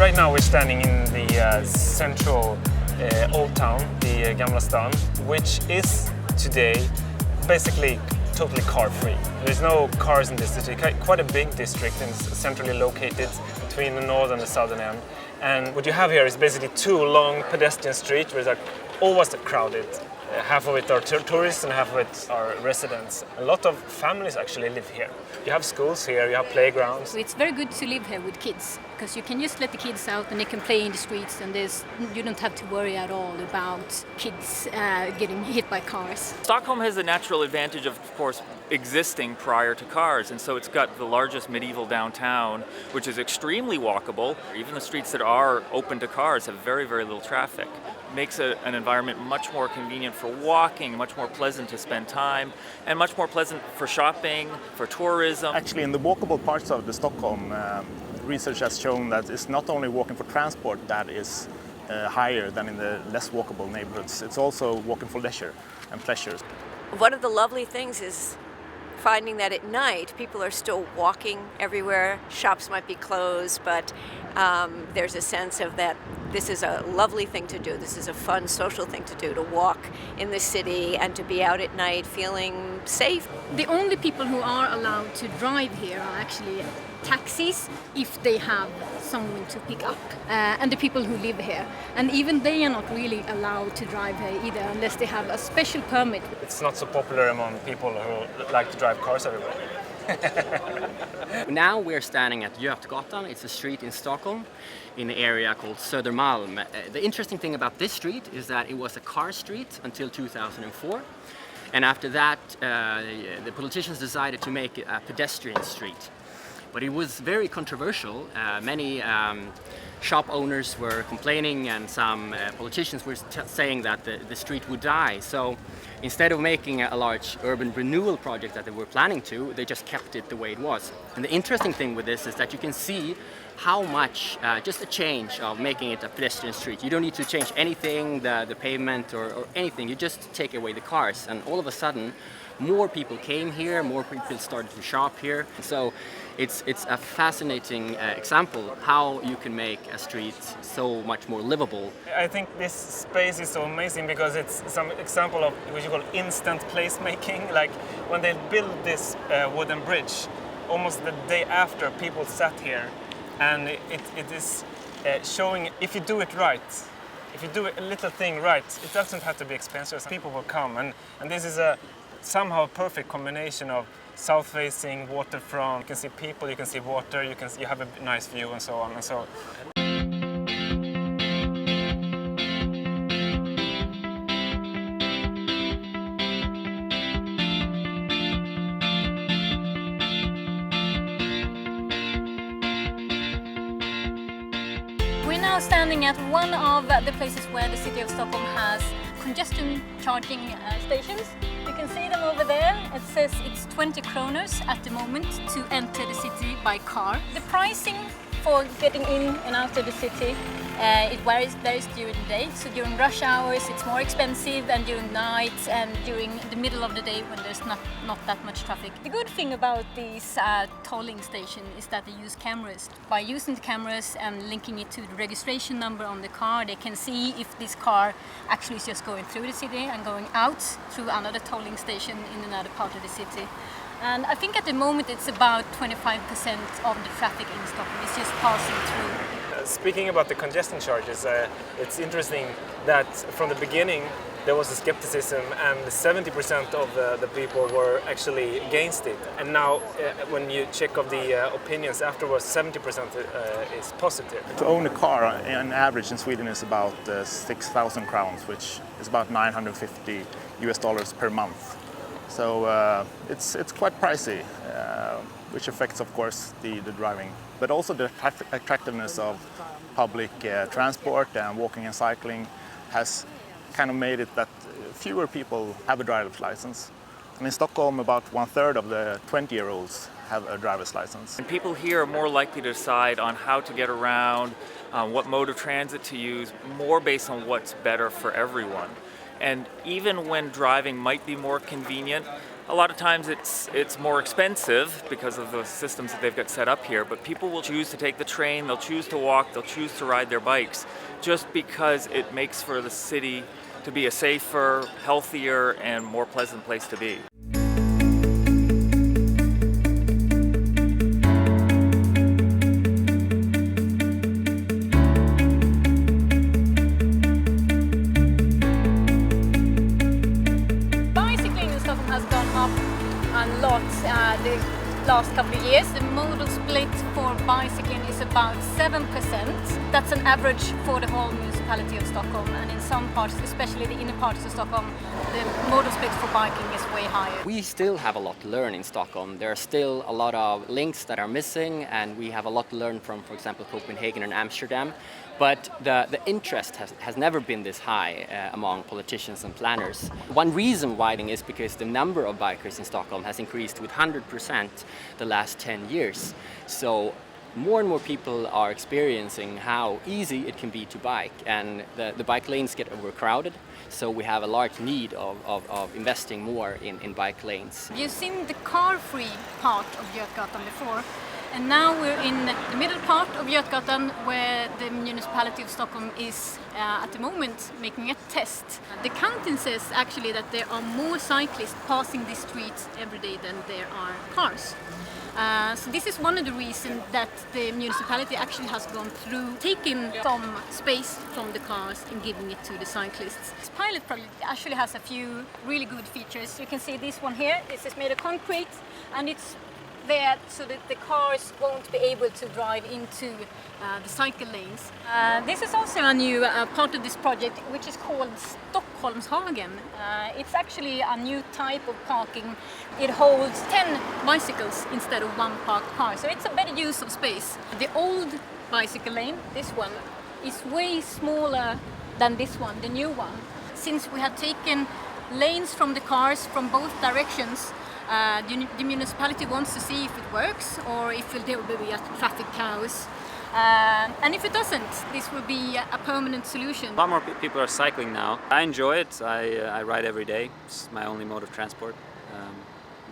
Right now we're standing in the central old town, the Gamla stan, which is today basically totally car-free. There's no cars in this district, quite a big district and centrally located between the north and the southern end. And what you have here is basically two long pedestrian streets which are always crowded. Half of it are tourists and half of it are residents. A lot of families actually live here. You have schools here, you have playgrounds. So it's very good to live here with kids because you can just let the kids out and they can play in the streets and you don't have to worry at all about kids getting hit by cars. Stockholm has the natural advantage of course, existing prior to cars, and so it's got the largest medieval downtown, which is extremely walkable. Even the streets that are open to cars have very, very little traffic. Makes an environment much more convenient for walking, much more pleasant to spend time, and much more pleasant for shopping, for tourism. Actually, in the walkable parts of the Stockholm, research has shown that it's not only walking for transport that is higher than in the less walkable neighborhoods, it's also walking for leisure and pleasure. One of the lovely things is finding that at night people are still walking everywhere. Shops might be closed, but there's a sense of that this is a lovely thing to do. This is a fun social thing to do, to walk in the city and to be out at night feeling safe. The only people who are allowed to drive here are actually taxis if they have someone to pick up and the people who live here. And even they are not really allowed to drive here either unless they have a special permit. It's not so popular among people who like to drive cars everywhere. Now we're standing at Götgatan. It's a street in Stockholm in the area called Södermalm. The interesting thing about this street is that it was a car street until 2004. And after that, the politicians decided to make it a pedestrian street. But it was very controversial. Many shop owners were complaining and some politicians were saying that the street would die. So instead of making a large urban renewal project that they were planning to, they just kept it the way it was. And the interesting thing with this is that you can see how much just a change of making it a pedestrian street. You don't need to change anything, the pavement or anything. You just take away the cars, and all of a sudden more people came here, more people started to shop here. So it's a fascinating example of how you can make a street so much more livable. I think this space is so amazing because it's some example of what you call instant placemaking. Like when they built this wooden bridge, almost the day after people sat here, and it is showing if you do it right, if you do a little thing right, it doesn't have to be expensive. People will come, and this is somehow a perfect combination of south-facing, waterfront. You can see people, you can see water, you have a nice view, and so on and so on. We're now standing at one of the places where the city of Stockholm has congestion charging stations. You can see them over there. It says it's 20 kroners at the moment to enter the city by car. The pricing for getting in and out of the city, it varies during the day. So during rush hours it's more expensive than during night and during the middle of the day when there's not that much traffic. The good thing about these tolling stations is that they use cameras. By using the cameras and linking it to the registration number on the car, they can see if this car actually is just going through the city and going out through another tolling station in another part of the city. And I think at the moment it's about 25% of the traffic in Stockholm is just passing through. Speaking about the congestion charges, it's interesting that from the beginning there was a skepticism and 70% of the people were actually against it. And now when you check of the opinions afterwards, 70% is positive. To own a car, on average in Sweden is about 6,000 crowns, which is about $950 per month. So it's quite pricey, which affects, of course, the driving, but also the attractiveness of public transport and walking and cycling has kind of made it that fewer people have a driver's license. And in Stockholm, about 1/3 of the 20-year-olds have a driver's license. And people here are more likely to decide on how to get around, what mode of transit to use, more based on what's better for everyone. And even when driving might be more convenient, A lot of times it's more expensive because of the systems that they've got set up here, but people will choose to take the train, they'll choose to walk, they'll choose to ride their bikes just because it makes for the city to be a safer, healthier, and more pleasant place to be. The last couple of years. The modal split for bicycling is about 7%. That's an average for the whole municipality of Stockholm, and in some parts, especially the inner parts of Stockholm, the modal split for biking is way higher. We still have a lot to learn in Stockholm. There are still a lot of links that are missing, and we have a lot to learn from, for example, Copenhagen and Amsterdam. But the interest has never been this high among politicians and planners. One reason widening is because the number of bikers in Stockholm has increased with 100% the last 10 years. So more and more people are experiencing how easy it can be to bike, and the bike lanes get overcrowded. So we have a large need of investing more in bike lanes. You've seen the car-free part of Götgatan before. And now we're in the middle part of Götgatan, where the municipality of Stockholm is at the moment making a test. The counting says actually that there are more cyclists passing the streets every day than there are cars. So this is one of the reasons that the municipality actually has gone through taking some space from the cars and giving it to the cyclists. This pilot project actually has a few really good features. You can see this one here. This is made of concrete, and it's there so that the cars won't be able to drive into the cycle lanes. This is also a new part of this project, which is called Stockholmshagen. It's actually a new type of parking. It holds 10 bicycles instead of one parked car, so it's a better use of space. The old bicycle lane, this one, is way smaller than this one, the new one. Since we have taken lanes from the cars from both directions, the municipality wants to see if it works or if there will be a traffic chaos. And if it doesn't, this will be a permanent solution. A lot more people are cycling now. I enjoy it. I ride every day. It's my only mode of transport,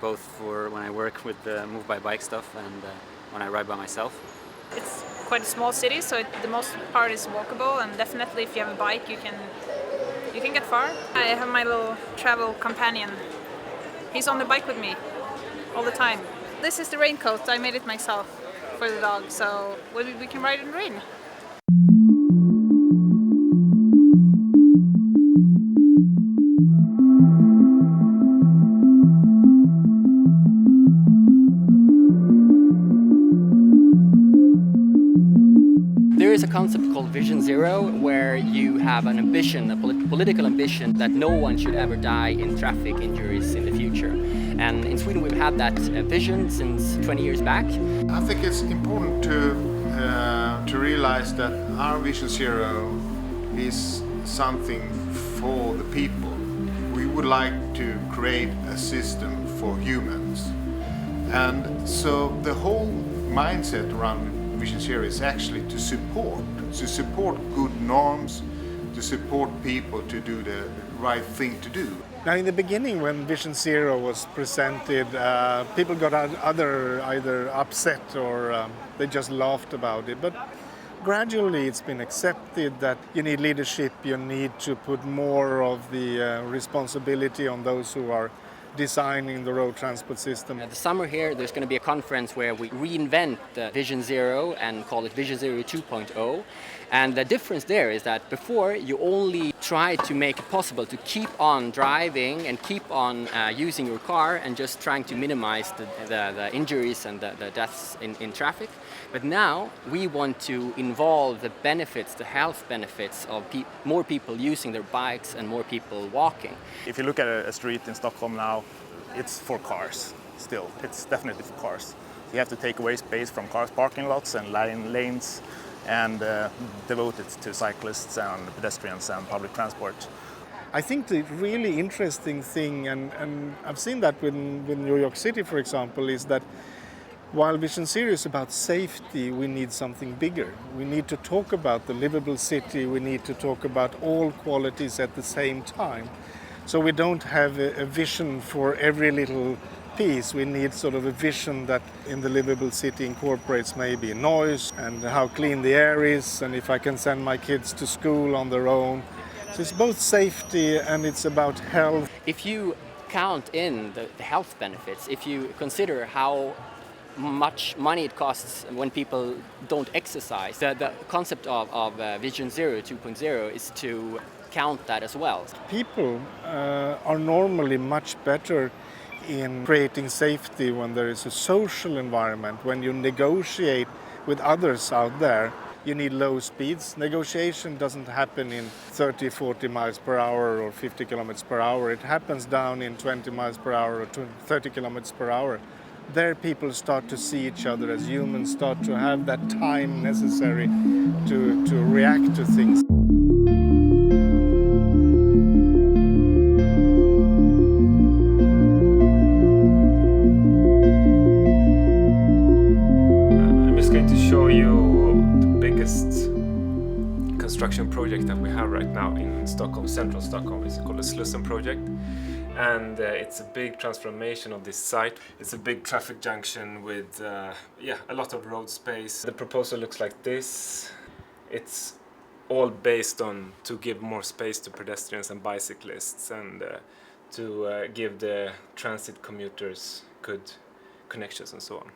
both for when I work with the move by bike stuff and when I ride by myself. It's quite a small city, so the most part is walkable, and definitely if you have a bike you can get far. I have my little travel companion. He's on the bike with me all the time. This is the raincoat. I made it myself for the dog, so we can ride in the rain. There is a concept called Vision Zero, where you have an ambition, a political ambition, that no one should ever die in traffic injuries in the future. And in Sweden we've had that vision since 20 years back. I think it's important to realize that our Vision Zero is something for the people. We would like to create a system for humans. And so the whole mindset around Vision Zero is actually to support good norms, to support people to do the right thing to do. Now, in the beginning, when Vision Zero was presented, people got either upset or they just laughed about it. But gradually it's been accepted that you need leadership, you need to put more of the responsibility on those who are designing the road transport system. The summer here there's going to be a conference where we reinvent the Vision Zero and call it Vision Zero 2.0. And the difference there is that before you only try to make it possible to keep on driving and keep on using your car and just trying to minimize the injuries and the deaths in traffic. But now we want to involve the benefits, the health benefits of more people using their bikes and more people walking. If you look at a street in Stockholm now, it's for cars still. It's definitely for cars. You have to take away space from cars parking lots and lanes and devote it to cyclists and pedestrians and public transport. I think the really interesting thing, and I've seen that with New York City, for example, is that while Vision Zero is about safety, we need something bigger. We need to talk about the livable city, we need to talk about all qualities at the same time. So we don't have a vision for every little piece. We need sort of a vision that in the livable city incorporates maybe noise and how clean the air is, and if I can send my kids to school on their own. So it's both safety and it's about health. If you count in the health benefits, if you consider how much money it costs when people don't exercise, the concept of Vision Zero 2.0 is to count that as well. People are normally much better in creating safety when there is a social environment, when you negotiate with others out there. You need low speeds. Negotiation doesn't happen in 30, 40 miles per hour or 50 kilometers per hour. It happens down in 20 miles per hour or 30 kilometers per hour. There people start to see each other as humans, start to have that time necessary to react to things. I'm just going to show you construction project that we have right now in Stockholm, central Stockholm. It's called the Slussen project, and it's a big transformation of this site. It's a big traffic junction with a lot of road space. The proposal looks like this. It's all based on to give more space to pedestrians and bicyclists, and to give the transit commuters good connections and so on.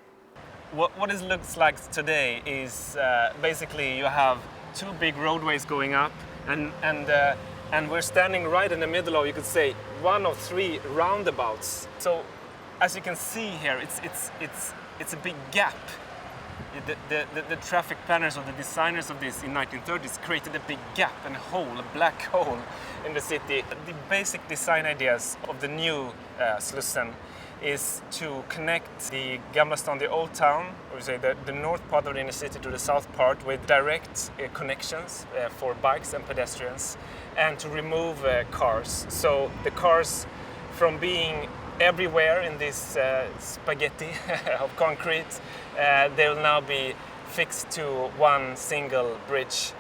What it looks like today is basically you have two big roadways going up, and we're standing right in the middle of, you could say, one of three roundabouts. So as you can see here, it's a big gap. The traffic planners or the designers of this in 1930s created a big gap and a hole, a black hole in the city. The basic design ideas of the new Slussen is to connect the Gamla Stan, the old town, or say the north part of the inner city, to the south part with direct connections for bikes and pedestrians, and to remove cars. So the cars, from being everywhere in this spaghetti of concrete, they'll now be fixed to one single bridge